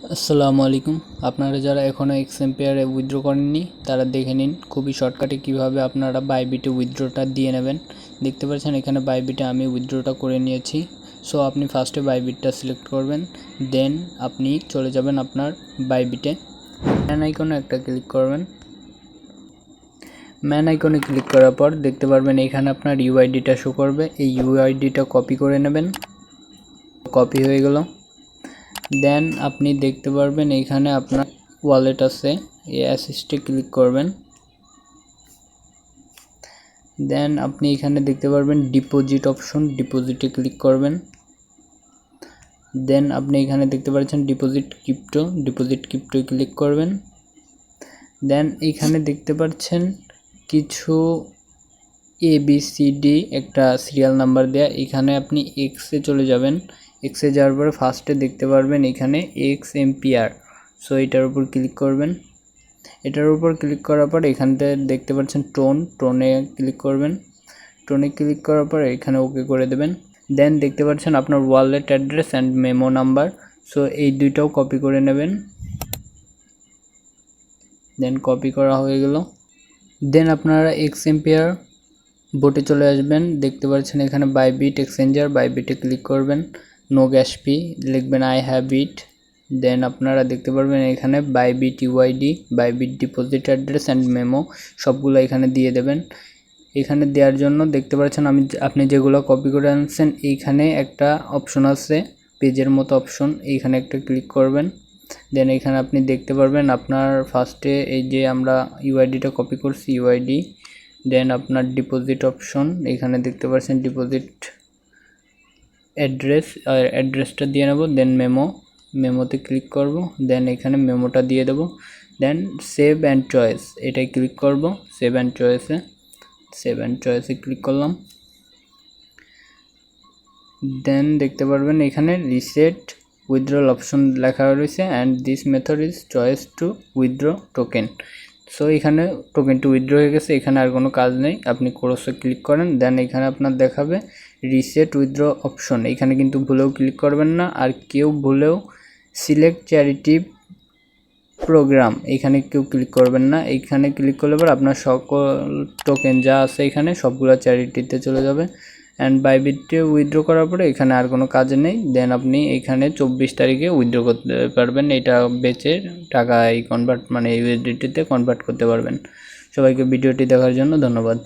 আসসালামু আলাইকুম। আপনারা যারা এখনও এক্সএমপিয়ারে উইথড্র করেননি তারা দেখে নিন খুবই শর্টকাটে কিভাবে আপনারা বাইবিটে উইথড্রটা দিয়ে নেবেন। দেখতে পাচ্ছেন এখানে বাইবিটে আমি উইথড্রটা করে নিয়েছি। সো আপনি ফার্স্টে বাইবিটটা সিলেক্ট করবেন, দেন আপনি চলে যাবেন আপনার বাইবিটে, ম্যান আইকনে একটা ক্লিক করবেন। ম্যান আইকনে ক্লিক করার পর দেখতে পারবেন এখানে আপনার ইউআইডিটা শো করবে। এই ইউআইডিটা কপি করে নেবেন। কপি হয়ে গেল। দেন আপনি দেখতে পারবেন এখানে আপনার ওয়ালেট আছে, এই অ্যাসিস্টে ক্লিক করবেন। দেন আপনি এখানে দেখতে পারবেন ডিপোজিট অপশন, ডিপোজিটে ক্লিক করবেন। দেন আপনি এখানে দেখতে পাচ্ছেন ডিপোজিট ক্রিপ্টোয় ক্লিক করবেন। দেন এখানে দেখতে পাচ্ছেন কিছু ABCD একটা সিরিয়াল নাম্বার দেয়া, এখানে আপনি এক্সে চলে যাবেন। এক্সে যাওয়ার পরে ফার্স্টে দেখতে পারবেন এখানে XMPR, সো এটার উপর ক্লিক করবেন। এটার উপর ক্লিক করার পর এখানতে দেখতে পাচ্ছেন টোনে ক্লিক করবেন। টোনে ক্লিক করার পর এখানে ওকে করে দেবেন। দেন দেখতে পাচ্ছেন আপনার wallet address and memo number, so এই দুইটাও কপি করে নেবেন। দেন কপি করা হয়ে গেল। দেন আপনারা XMPR বোটে চলে আসবেন। দেখতে পাচ্ছেন এখানে বাইবিট এক্সচেঞ্জার, বাইবিটে ক্লিক করবেন। নো গ্যাস ফি লিখবেন আই হ্যাভ ইট। দেন আপনারা দেখতে পারবেন এখানে Bybit UID, Bybit deposit address and memo সবগুলো এখানে দিয়ে দেবেন। এখানে দেওয়ার জন্য দেখতে পাচ্ছেন আপনি যেগুলো কপি করে আনছেন এইখানে একটা অপশন আছে, পেজের মতো অপশন, এইখানে একটা ক্লিক করবেন। দেন এখানে আপনি দেখতে পারবেন আপনার ফার্স্টে এই যে আমরা ইউআইডিটা কপি করছি ইউআইডি, দেন আপনার ডিপোজিট অপশন, এখানে দেখতে পাচ্ছেন ডিপোজিট অ্যাড্রেসটা দিয়ে নেব। দেন মেমোতে ক্লিক করব। দেন এখানে মেমোটা দিয়ে দেব। দেন সেভ অ্যান্ড চয়েস এটাই ক্লিক করব। সেভ অ্যান্ড চয়েসে ক্লিক করলাম। দেন দেখতে পারবেন এখানে রিসেট উইথড্রল অপশন লেখা রয়েছে and this method is choice two withdraw token. So এখানে টোকেন টু উইথড্র হয়ে গেছে, এখানে আর কোনো কাজ নেই। আপনি ক্রসে ক্লিক করেন। দেন এখানে আপনার দেখাবে রিসেট উইথড্র অপশন, এখানে কিন্তু ভুলেও ক্লিক করবেন না। আর কেউ ভুলেও সিলেক্ট চ্যারিটি প্রোগ্রাম এখানে কেউ ক্লিক করবেন না। এইখানে ক্লিক করলে পর আপনার সকল টোকেন যা আছে এখানে সবগুলো চ্যারিটিতে চলে যাবে। অ্যান্ড বাইবিটে উইথড্র করার পরে এখানে আর কোনো কাজ নেই। দেন আপনি এখানে 24 তারিখে উইথড্র করতে পারবেন, এটা বেচে টাকায় কনভার্ট মানে ইউএসডিটিতে কনভার্ট করতে পারবেন। সবাইকে ভিডিওটি দেখার জন্য ধন্যবাদ।